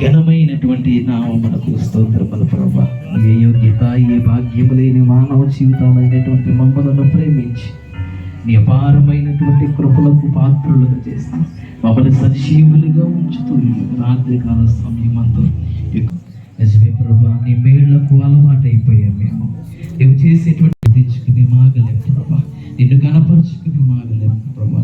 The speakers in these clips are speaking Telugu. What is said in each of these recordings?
ఘనమైనటువంటి నామమునకు స్తోత్రములు ప్రభువా. ఏ యోగ్యత ఏ భాగ్యము లేని మానవ జీవితాలైనటువంటి మమ్మలను ప్రేమించి నీ అపారమైనటువంటి కృపలకు పాత్రులుగా చేస్తూ మమ్మల్ని సజీవులుగా ఉంచుతూ రాత్రికాల సమయం అంతా నిజమే ప్రభువా, నీ మేళ్లకు అలవాటైపోయాం మేము. నువ్వు చేసేటువంటి తెచ్చుకుని మాగలేము ప్రభా, నిన్ను గణపరుచుకుని మాగలేము ప్రభా.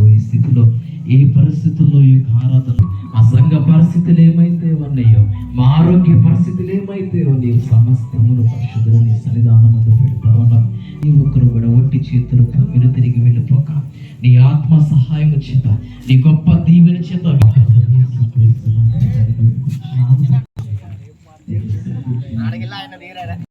ఈ స్థితిలో ఏ పరిస్థితుల్లో ఈ ఆరాధన మా సంఘ పరిస్థితులు ఏమైతే ఉన్నాయో, మా ఆరోగ్య పరిస్థితులు ఏమైతే ఉన్నాయో సమస్తమును పరిశుద్ధులు నీ సన్నిధానములో పెడతా ఉన్నాం. నీ ఒక్కరు కూడా ఒట్టి చేతులతో మీరు తిరిగి వెళ్ళిపోక నీ ఆత్మ సహాయం చేత నీ గొప్ప దీవెన చేత